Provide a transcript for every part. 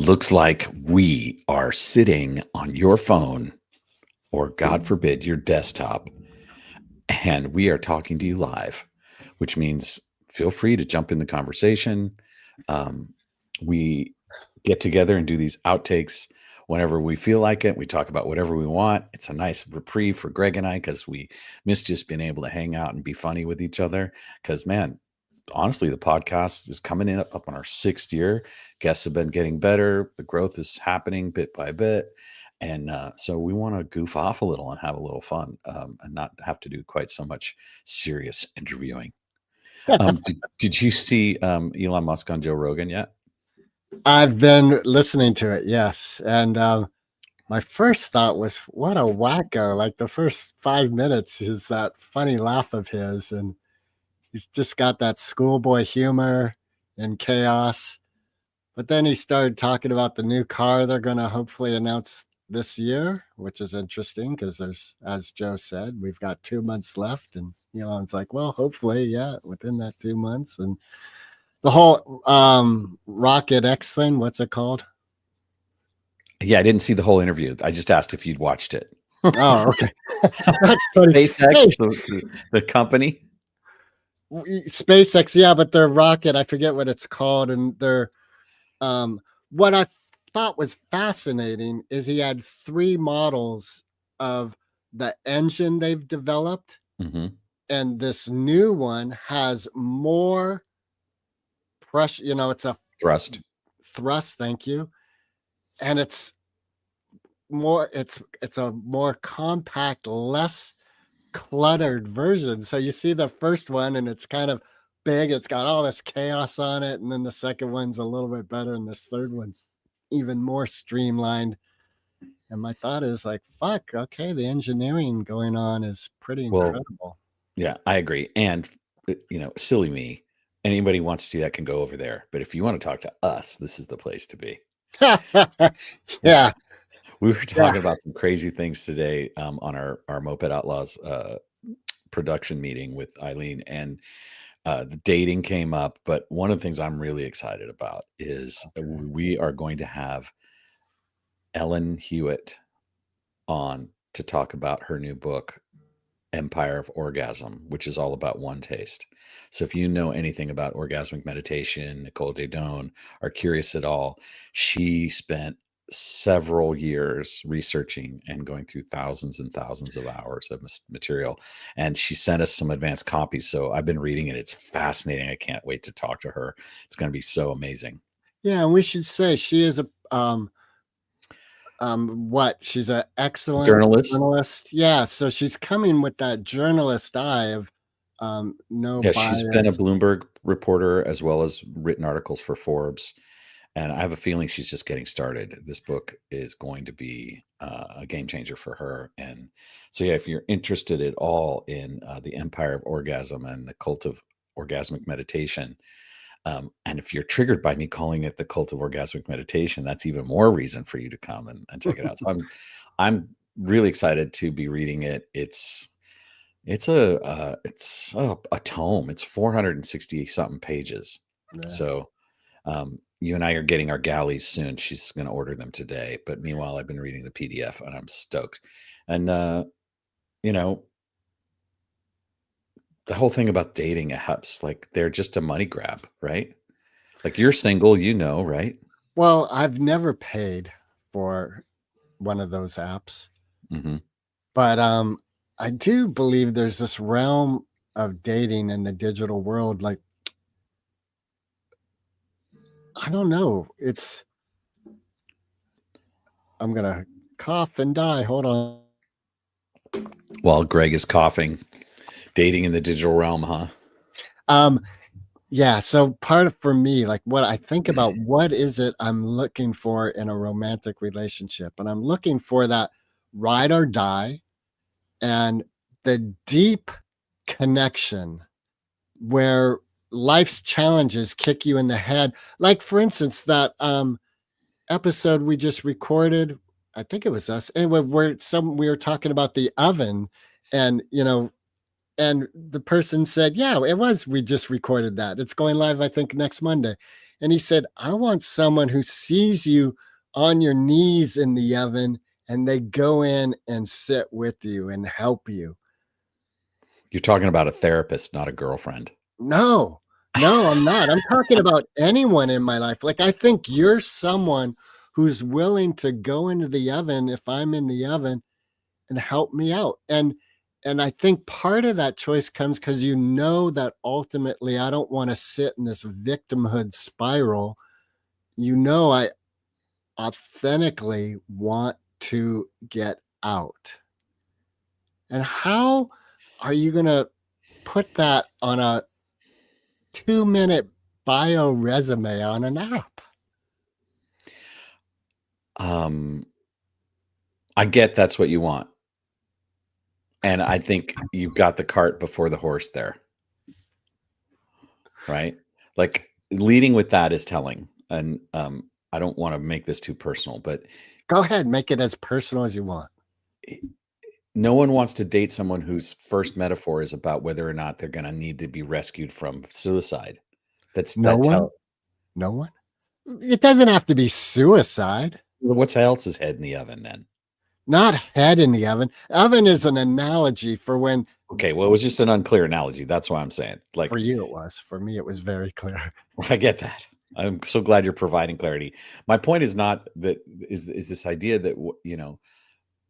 Looks like we are sitting on your phone or, God forbid, your desktop, and we are talking to you live, which means feel free to jump in the conversation. We get together and do these outtakes whenever we feel like it. We talk about whatever we want. It's a nice reprieve for Greg and I because we miss just being able to hang out and be funny with each other. Because, man, honestly, the podcast is coming in up on our 6th year. Guests have been getting better. The growth is happening bit by bit. And so we want to goof off a little and have a little fun and not have to do quite so much serious interviewing. Did you see Elon Musk on Joe Rogan yet? I've been listening to it, yes. And my first thought was, what a wacko. Like the first 5 minutes is that funny laugh of his. And he's just got that schoolboy humor and chaos. But then he started talking about the new car they're going to hopefully announce this year, which is interesting because there's, as Joe said, we've got 2 months left. And Elon's like, well, hopefully, yeah, within that 2 months. And the whole Rocket X thing, what's it called? Yeah, I didn't see the whole interview. I just asked if you'd watched it. Oh, okay. SpaceX, the company. SpaceX, yeah, but their rocket, I forget what it's called. And they're what I thought was fascinating is he had 3 models of the engine they've developed. Mm-hmm. And this new one has more pressure, it's a Thrust, thank you. And it's more, it's a more compact, less cluttered version. So you see the first one and it's kind of big, it's got all this chaos on it, and then the second one's a little bit better, and this third one's even more streamlined. And my thought is like, fuck, okay, the engineering going on is pretty incredible. Yeah, I agree. And silly me, anybody wants to see that can go over there. But if you want to talk to us, this is the place to be. Yeah. We were talking about some crazy things today on our Moped Outlaws production meeting with Eileen, and the dating came up. But one of the things I'm really excited about is we are going to have Ellen Hewitt on to talk about her new book, Empire of Orgasm, which is all about one taste. So if you know anything about orgasmic meditation, Nicole Dedone, are curious at all, she spent several years researching and going through thousands and thousands of hours of material. And she sent us some advanced copies. So I've been reading it. It's fascinating. I can't wait to talk to her. It's going to be so amazing. Yeah. And we should say she is a, she's an excellent journalist. Yeah. So she's coming with that journalist eye of no bias. She's been a Bloomberg reporter as well as written articles for Forbes. And I have a feeling she's just getting started. This book is going to be a game changer for her. And so, yeah, if you're interested at all in the Empire of Orgasm and the cult of orgasmic meditation, and if you're triggered by me calling it the cult of orgasmic meditation, that's even more reason for you to come and check it out. So I'm really excited to be reading it. It's a tome. It's 460 something pages. Yeah. So you and I are getting our galleys soon. She's going to order them today. But meanwhile, I've been reading the PDF and I'm stoked. And, the whole thing about dating apps, like they're just a money grab, right? Like you're single, right? Well, I've never paid for one of those apps. Mm-hmm. But I do believe there's this realm of dating in the digital world. Like, I don't know. I'm going to cough and die. Hold on. While Greg is coughing, dating in the digital realm, huh? Yeah. So for me, like what I think about, what is it I'm looking for in a romantic relationship? And I'm looking for that ride or die and the deep connection where life's challenges kick you in the head. Like, for instance, that episode we just recorded, I think it was us. Anyway, we were talking about the oven, and and the person said, yeah, it was, we just recorded that. It's going live, I think, next Monday. And he said, I want someone who sees you on your knees in the oven and they go in and sit with you and help you. You're talking about a therapist, not a girlfriend. No, no, I'm not. I'm talking about anyone in my life. Like, I think you're someone who's willing to go into the oven if I'm in the oven and help me out. And I think part of that choice comes because you know that ultimately I don't want to sit in this victimhood spiral. You know, I authentically want to get out. And how are you going to put that on a 2-minute bio resume on an app? I get that's what you want. And I think you've got the cart before the horse there. Right? Like leading with that is telling. And I don't want to make this too personal, but Go ahead, make it as personal as you want. no one wants to date someone whose first metaphor is about whether or not they're going to need to be rescued from suicide. No one? No one? It doesn't have to be suicide. What's else's head in the oven then? Not head in the oven. Oven is an analogy for when. Okay, well, it was just an unclear analogy. That's why I'm saying. Like, for you, it was. For me, it was very clear. I get that. I'm so glad you're providing clarity. My point is not that is this idea that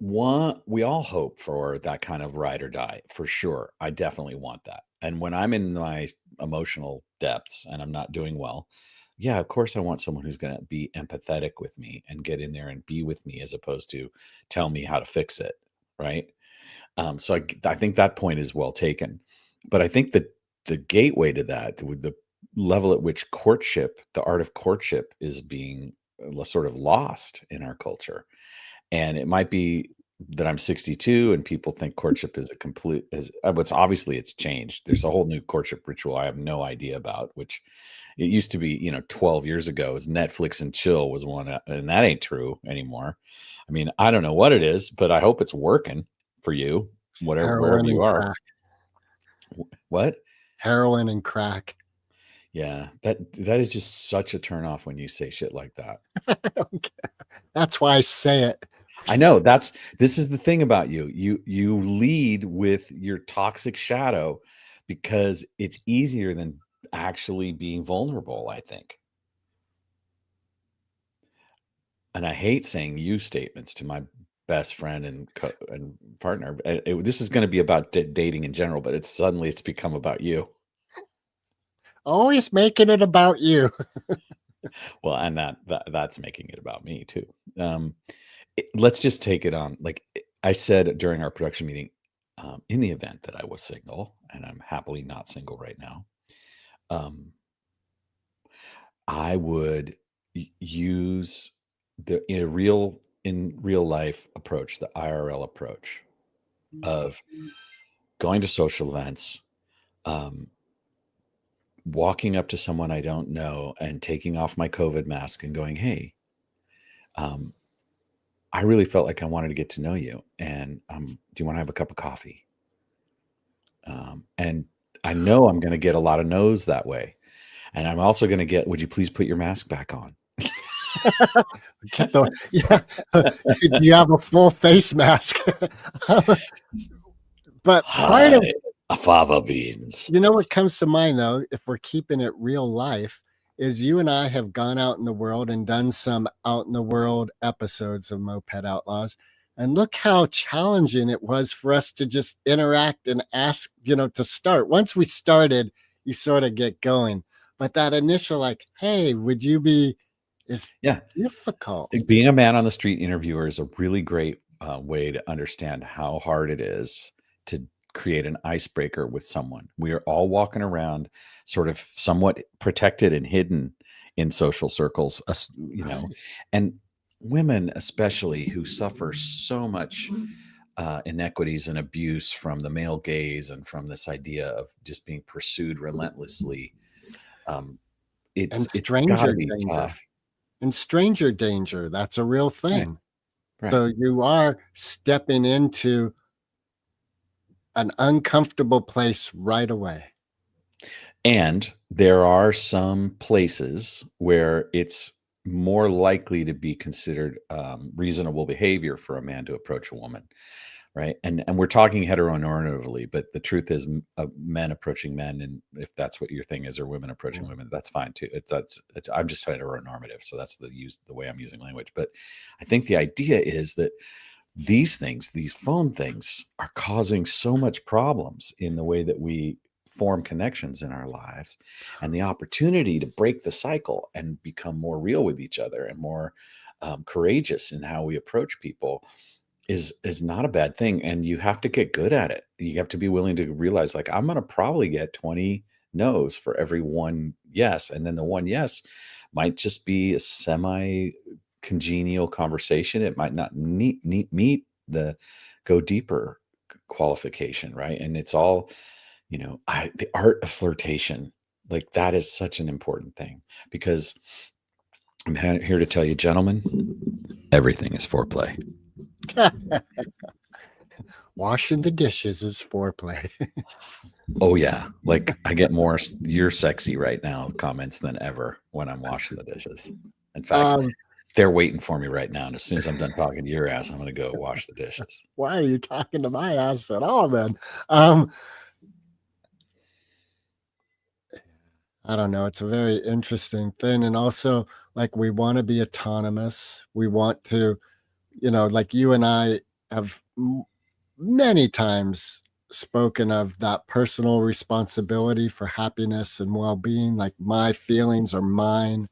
we all hope for that kind of ride or die for sure. I definitely want that. And when I'm in my emotional depths and I'm not doing well, yeah, of course I want someone who's going to be empathetic with me and get in there and be with me as opposed to tell me how to fix it, right? So I think that point is well taken. But I think that the gateway to that, the level at which courtship, the art of courtship, is being sort of lost in our culture. And it might be that I'm 62 and people think courtship is a complete as what's obviously it's changed. There's a whole new courtship ritual I have no idea about, which it used to be, 12 years ago is Netflix and chill was one, and that ain't true anymore. I mean, I don't know what it is, but I hope it's working for you, whatever, wherever Heroin you and are. crack. What? Heroin and crack. Yeah, that is just such a turn off when you say shit like that. That's why I say it. I know this is the thing about you. You lead with your toxic shadow because it's easier than actually being vulnerable, I think. And I hate saying you statements to my best friend and and partner. This is going to be about dating in general, but it's become about you. Always making it about you. Well, and that's making it about me too. Let's just take it on. Like I said during our production meeting, in the event that I was single, and I'm happily not single right now, I would use in real life approach, the IRL approach of going to social events, um, walking up to someone I don't know and taking off my COVID mask and going, "Hey, um, I really felt like I wanted to get to know you, and do you want to have a cup of coffee?" And I know I'm going to get a lot of no's that way, and I'm also going to get, "Would you please put your mask back on?" You have a full face mask. But part of fava beans. what comes to mind though, if we're keeping it real life, is you and I have gone out in the world and done some out in the world episodes of Moped Outlaws. And look how challenging it was for us to just interact and ask, to start. Once we started, you sort of get going. But that initial, like, hey, would you be, is difficult. Being a man on the street interviewer is a really great way to understand how hard it is to create an icebreaker with someone. We are all walking around sort of somewhat protected and hidden in social circles, and women especially who suffer so much inequities and abuse from the male gaze and from this idea of just being pursued relentlessly. It's got to be tough. And stranger danger, that's a real thing. Right. So you are stepping into an uncomfortable place right away. And there are some places where it's more likely to be considered reasonable behavior for a man to approach a woman, right? And we're talking heteronormatively, but the truth is, men approaching men, and if that's what your thing is, or women approaching women, that's fine too. I'm just heteronormative, so that's the way I'm using language. But I think the idea is that these things, these phone things, are causing so much problems in the way that we form connections in our lives, and the opportunity to break the cycle and become more real with each other and more courageous in how we approach people is not a bad thing. And you have to get good at it. You have to be willing to realize, like, I'm going to probably get 20 no's for every one yes, and then the one yes might just be a semi congenial conversation. It might not meet the go deeper qualification, right? And it's all, the art of flirtation, like, that is such an important thing, because I'm here to tell you, gentlemen, everything is foreplay. Washing the dishes is foreplay. Oh yeah, like, I get more "you're sexy right now" comments than ever when I'm washing the dishes. In fact, they're waiting for me right now, and as soon as I'm done talking to your ass, I'm gonna go wash the dishes. Why are you talking to my ass at all then? I don't know. It's a very interesting thing. And also, like, we want to be autonomous. We want to, like you and I have many times spoken of that personal responsibility for happiness and well being. Like, my feelings are mine.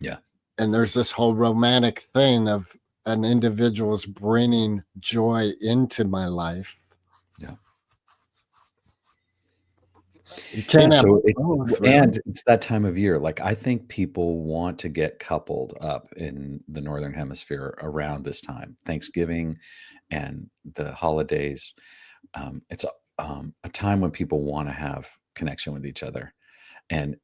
Yeah. And there's this whole romantic thing of an individual's bringing joy into my life. Yeah. You can't have So both, really. and it's that time of year. Like, I think people want to get coupled up in the Northern Hemisphere around this time, Thanksgiving and the holidays. It's a time when people want to have connection with each other. And,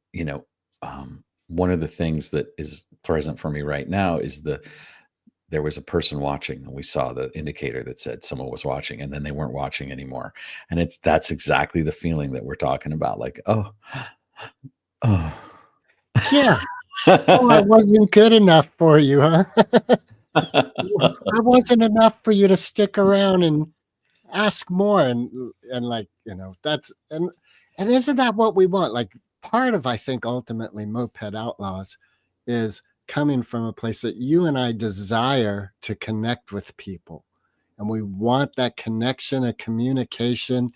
one of the things that is present for me right now is there was a person watching, and we saw the indicator that said someone was watching, and then they weren't watching anymore. And that's exactly the feeling that we're talking about. Like, oh, oh. Yeah. Oh, I wasn't good enough for you, huh? I wasn't enough for you to stick around and ask more, and like, that's and isn't that what we want? Like, part of, I think, ultimately Moped Outlaws is coming from a place that you and I desire to connect with people. And we want that connection and communication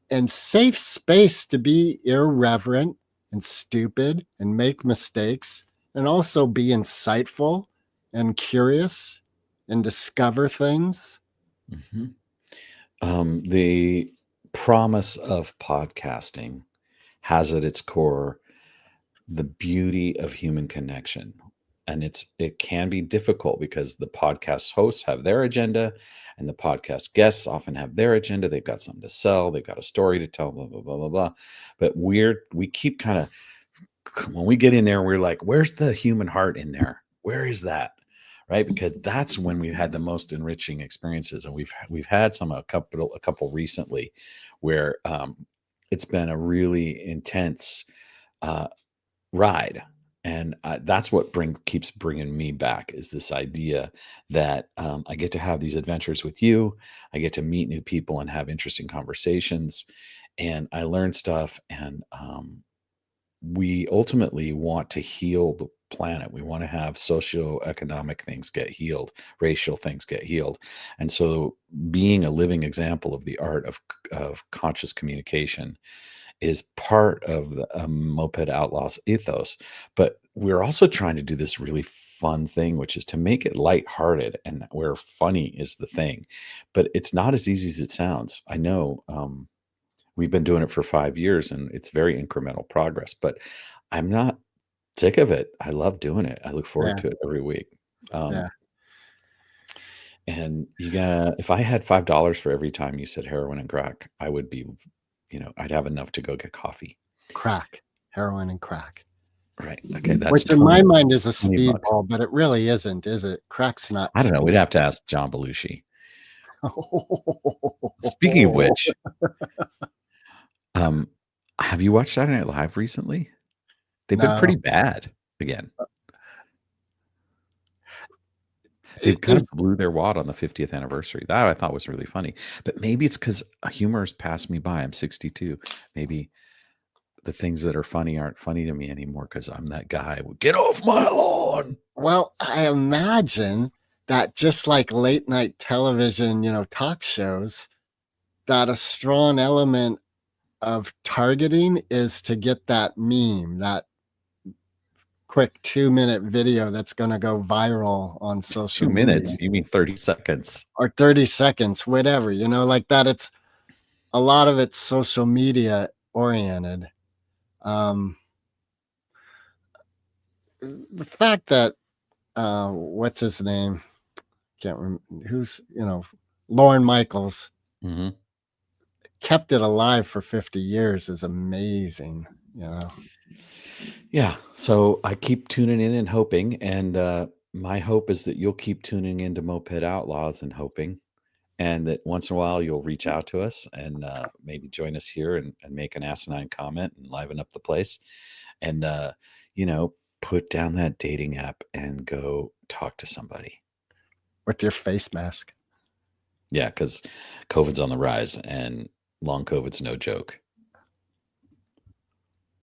and safe space to be irreverent and stupid and make mistakes, and also be insightful and curious and discover things. Mhm. The promise of podcasting has at its core the beauty of human connection. And it can be difficult because the podcast hosts have their agenda, and the podcast guests often have their agenda. They've got something to sell, they've got a story to tell, blah, blah, blah, blah, blah. But we keep kind of, when we get in there, we're like, where's the human heart in there? Where is that? Right? Because that's when we've had the most enriching experiences. And we've had a couple recently where it's been a really intense ride. And that's what keeps bringing me back, is this idea that I get to have these adventures with you. I get to meet new people and have interesting conversations, and I learn stuff. And we ultimately want to heal the planet. We want to have socioeconomic things get healed, racial things get healed. And so being a living example of the art of conscious communication is part of the Moped Outlaws ethos. But we're also trying to do this really fun thing, which is to make it lighthearted, and where funny is the thing. But it's not as easy as it sounds. I know we've been doing it for 5 years, and it's very incremental progress, but I'm not sick of it. I love doing it. I look forward Yeah. to it every week. Yeah. And if I had $5 for every time you said heroin and crack, I would be, I'd have enough to go get coffee. Crack, heroin and crack. Right. Okay. That's Which in my 20 mind is a $20. speedball, but it really isn't, is it? Crack's not I don't know. We'd speed. have to ask John Belushi. Speaking of which, um, Have you watched Saturday Night Live recently? They've been No. pretty bad again. They It kind is of blew their wad on the 50th anniversary. That I thought was really funny. But maybe it's because humor has passed me by. I'm 62. Maybe the things that are funny aren't funny to me anymore because I'm that guy. Get off my lawn. well, I imagine that just like late night television, talk shows, that a strong element of targeting is to get that meme, that quick 2-minute video that's gonna go viral on social 2 media, minutes. You mean 30 seconds? or 30 seconds, whatever, like that. It's a lot of it's social media oriented. Um, the fact that, what's his name? Can't remember who's, Lorne Michaels Mhm. kept it alive for 50 years is amazing, Yeah. So I keep tuning in and hoping. And my hope is that you'll keep tuning into Moped Outlaws and hoping. And that once in a while you'll reach out to us and maybe join us here and make an asinine comment and liven up the place. And, you know, put down that dating app and go talk to somebody. with your face mask. Yeah. Because COVID's on the rise and long COVID's no joke.